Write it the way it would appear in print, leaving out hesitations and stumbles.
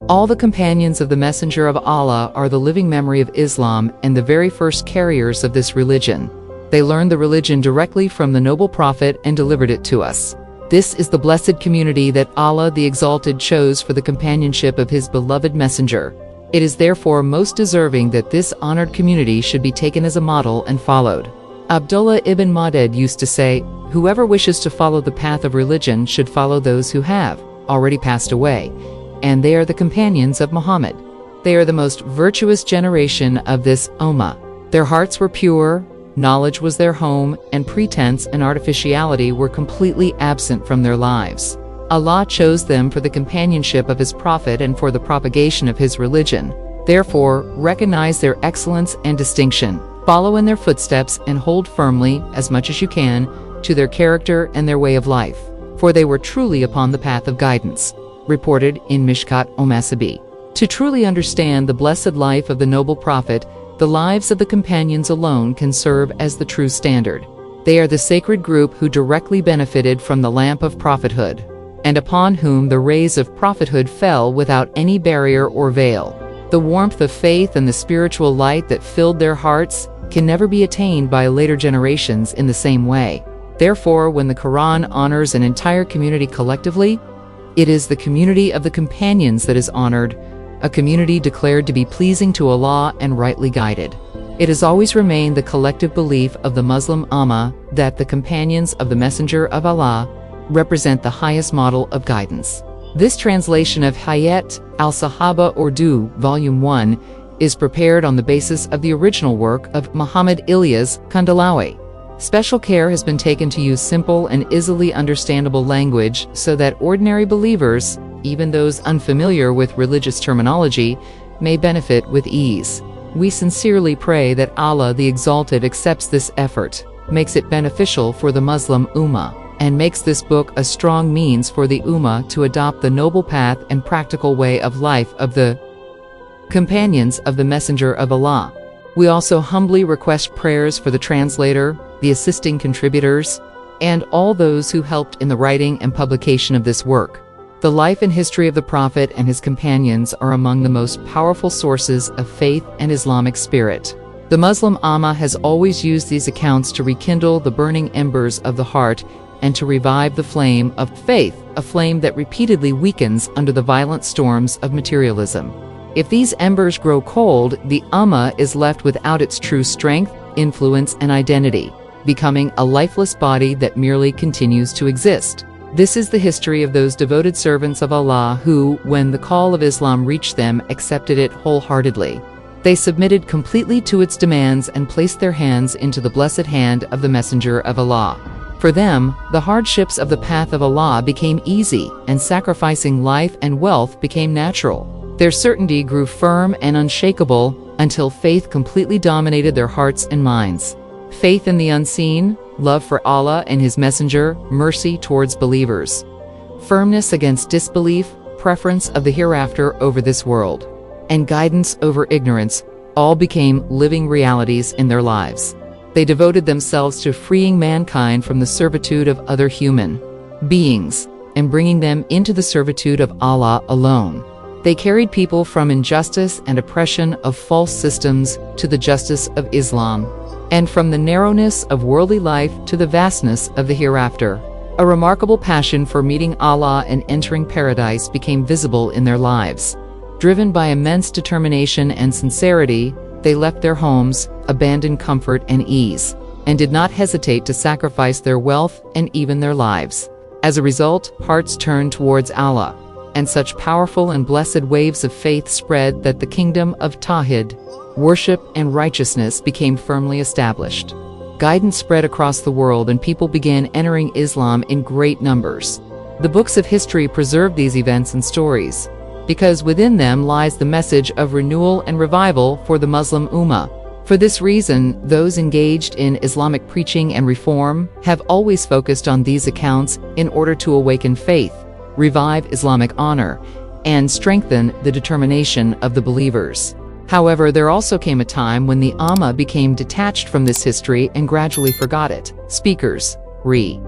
All the companions of the Messenger of Allah are the living memory of Islam and the very first carriers of this religion. They learned the religion directly from the noble Prophet and delivered it to us. This is the blessed community that Allah the Exalted chose for the companionship of His beloved Messenger. It is therefore most deserving that this honored community should be taken as a model and followed. Abdullah ibn Ma'dad used to say, "Whoever wishes to follow the path of religion should follow those who have already passed away, and they are the companions of Muhammad. They are the most virtuous generation of this Ummah. Their hearts were pure, knowledge was their home, and pretense and artificiality were completely absent from their lives. Allah chose them for the companionship of His Prophet and for the propagation of His religion. Therefore, recognize their excellence and distinction. Follow in their footsteps and hold firmly, as much as you can, to their character and their way of life, for they were truly upon the path of guidance." Reported in Mishkat Omasabi. To truly understand the blessed life of the noble Prophet, the lives of the companions alone can serve as the true standard. They are the sacred group who directly benefited from the lamp of prophethood, and upon whom the rays of prophethood fell without any barrier or veil. The warmth of faith and the spiritual light that filled their hearts can never be attained by later generations in the same way. Therefore, when the Quran honors an entire community collectively, it is the community of the companions that is honored, a community declared to be pleasing to Allah and rightly guided. It has always remained the collective belief of the Muslim Ummah that the companions of the Messenger of Allah represent the highest model of guidance. This translation of Hayat al-Sahaba Urdu, Volume 1, is prepared on the basis of the original work of Muhammad Ilyas Kandalawi. Special care has been taken to use simple and easily understandable language so that ordinary believers, even those unfamiliar with religious terminology, may benefit with ease. We sincerely pray that Allah the Exalted accepts this effort, makes it beneficial for the Muslim Ummah, and makes this book a strong means for the Ummah to adopt the noble path and practical way of life of the companions of the Messenger of Allah. We also humbly request prayers for the translator, the assisting contributors, and all those who helped in the writing and publication of this work. The life and history of the Prophet and his companions are among the most powerful sources of faith and Islamic spirit. The Muslim Ummah has always used these accounts to rekindle the burning embers of the heart and to revive the flame of faith, a flame that repeatedly weakens under the violent storms of materialism. If these embers grow cold, the Ummah is left without its true strength, influence, and identity, becoming a lifeless body that merely continues to exist. This is the history of those devoted servants of Allah who, when the call of Islam reached them, accepted it wholeheartedly. They submitted completely to its demands and placed their hands into the blessed hand of the Messenger of Allah. For them, the hardships of the path of Allah became easy, and sacrificing life and wealth became natural. Their certainty grew firm and unshakable until faith completely dominated their hearts and minds. Faith in the unseen, love for Allah and His Messenger, mercy towards believers, firmness against disbelief, preference of the hereafter over this world, and guidance over ignorance, all became living realities in their lives. They devoted themselves to freeing mankind from the servitude of other human beings and bringing them into the servitude of Allah alone. They carried people from injustice and oppression of false systems to the justice of Islam, and from the narrowness of worldly life to the vastness of the hereafter. A remarkable passion for meeting Allah and entering paradise became visible in their lives. Driven by immense determination and sincerity, they left their homes, abandoned comfort and ease, and did not hesitate to sacrifice their wealth and even their lives. As a result, hearts turned towards Allah, and such powerful and blessed waves of faith spread that the kingdom of Tawhid, worship and righteousness became firmly established. Guidance spread across the world and people began entering Islam in great numbers. The books of history preserve these events and stories, because within them lies the message of renewal and revival for the Muslim Ummah. For this reason, those engaged in Islamic preaching and reform have always focused on these accounts in order to awaken faith, revive Islamic honor, and strengthen the determination of the believers. However, there also came a time when the Ummah became detached from this history and gradually forgot it. Speakers, Re.